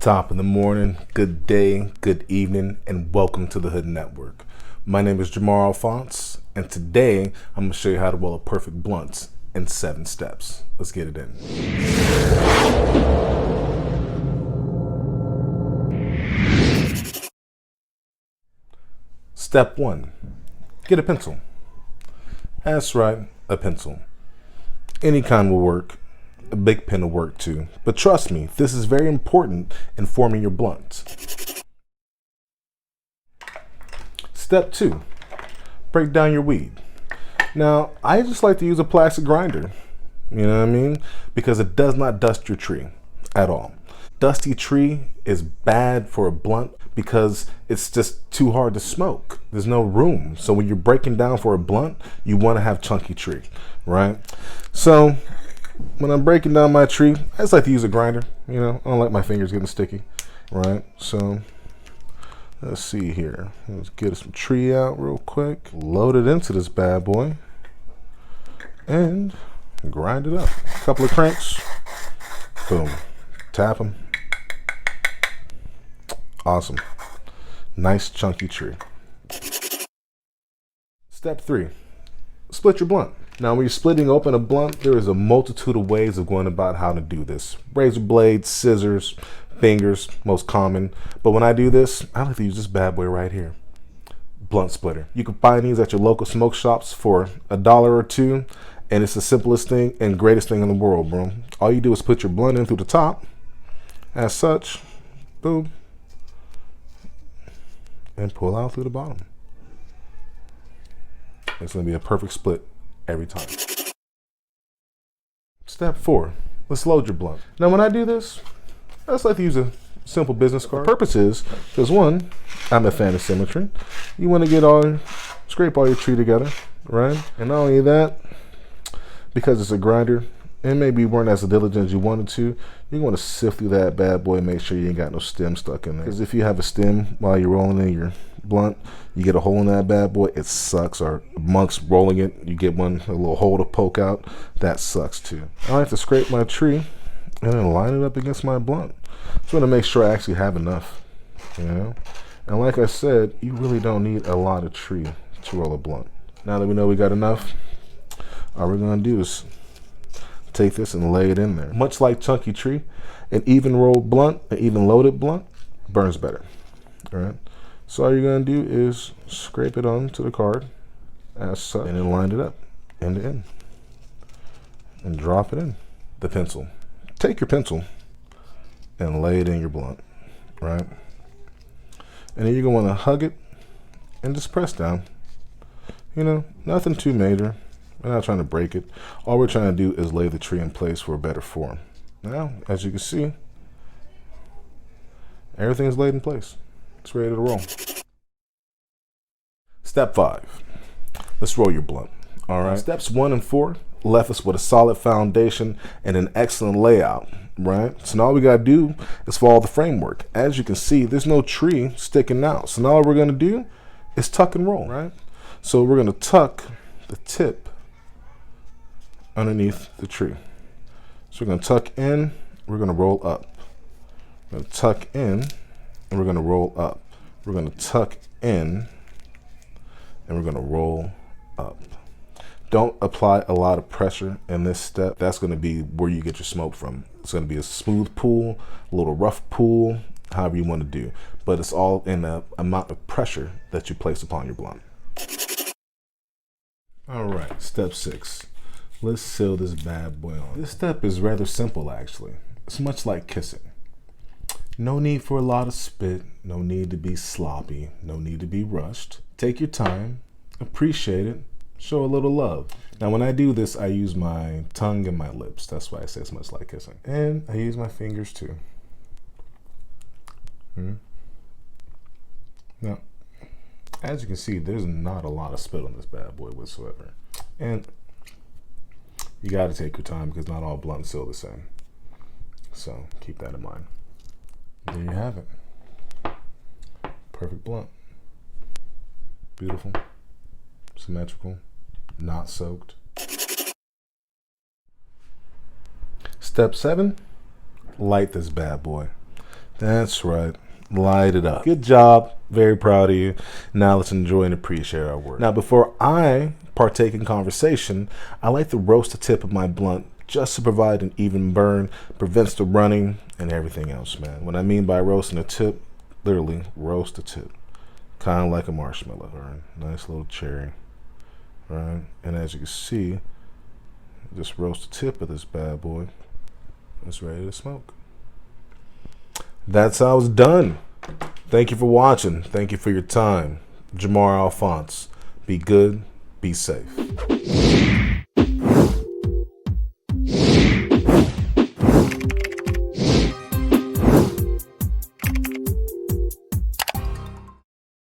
Top of the morning, good day, good evening, and welcome to the Hood Network. My name is Jamar Alphonse, and today I'm going to show you how to roll a perfect blunt in 7 steps. Let's get it in. Step 1, get a pencil. That's right, a pencil. Any kind will work. A big pen will work too. But trust me, this is very important in forming your blunts. Step 2, break down your weed. Now, I just like to use a plastic grinder, you know what I mean? Because it does not dust your tree at all. Dusty tree is bad for a blunt because it's just too hard to smoke. There's no room. So when you're breaking down for a blunt, you want to have chunky tree, right? So when I'm breaking down my tree, I just like to use a grinder. You know, I don't like my fingers getting sticky, right? So let's see here. Let's get some tree out real quick. Load it into this bad boy and grind it up. A couple of cranks. Boom. Tap them. Awesome. Nice chunky tree. Step 3, split your blunt. Now, when you're splitting open a blunt, there is a multitude of ways of going about how to do this. Razor blades, scissors, fingers, most common. But when I do this, I like to use this bad boy right here. Blunt splitter. You can find these at your local smoke shops for $1 or $2, and it's the simplest thing and greatest thing in the world, bro. All you do is put your blunt in through the top, as such, boom, and pull out through the bottom. It's going to be a perfect split every time. Step 4, let's load your blunt. Now, when I do this, I just like to use a simple business card. The purpose is, because one, I'm a fan of symmetry. You want to scrape all your tree together, right? And not only that, because it's a grinder, and maybe you weren't as diligent as you wanted to, you want to sift through that bad boy and make sure you ain't got no stem stuck in there. Because if you have a stem while you're rolling in your blunt, you get a hole in that bad boy, it sucks. Or amongst rolling it, you get a little hole to poke out, that sucks too. I like to scrape my tree and then line it up against my blunt. Just want to make sure I actually have enough, you know? And like I said, you really don't need a lot of tree to roll a blunt. Now that we know we got enough, all we're gonna do is take this and lay it in there. Much like chunky tree, an even rolled blunt, an even loaded blunt burns better. All right. So all you're gonna do is scrape it onto the card as such, and then line it up end to end, and drop it in. The pencil. Take your pencil and lay it in your blunt, right? And then you're gonna want to hug it and just press down. You know, nothing too major. We're not trying to break it. All we're trying to do is lay the tree in place for a better form. Now, as you can see, everything is laid in place. It's ready to roll. Step 5, let's roll your blunt. All right. Steps 1 and 4 left us with a solid foundation and an excellent layout, right? So now all we got to do is follow the framework. As you can see, there's no tree sticking out. So now all we're going to do is tuck and roll, right? So we're going to tuck the tip underneath the tree. So we're going to tuck in, we're going to roll up. We're going to tuck in, and we're going to roll up. We're going to tuck in, and we're going to roll up. Don't apply a lot of pressure in this step. That's going to be where you get your smoke from. It's going to be a smooth pull, a little rough pull, however you want to do. But it's all in the amount of pressure that you place upon your blunt. All right, step 6. Let's seal this bad boy on. This step is rather simple, actually. It's much like kissing. No need for a lot of spit. No need to be sloppy. No need to be rushed. Take your time. Appreciate it. Show a little love. Now, when I do this, I use my tongue and my lips. That's why I say it's much like kissing. And I use my fingers, too. Now, as you can see, there's not a lot of spit on this bad boy whatsoever. And you got to take your time because not all blunts seal the same. So keep that in mind. There you have it. Perfect blunt. Beautiful. Symmetrical. Not soaked. Step 7, light this bad boy. That's right. Light it up. Good job. Very proud of you. Now let's enjoy and appreciate our work. Now, before I partake in conversation, I like to roast the tip of my blunt just to provide an even burn, prevents the running and everything else, man. What I mean by roasting the tip, literally roast the tip. Kind of like a marshmallow, right? Nice little cherry, right? And as you can see, just roast the tip of this bad boy. It's ready to smoke. That's how it's done. Thank you for watching. Thank you for your time. Jamar Alphonse. Be good. Be safe.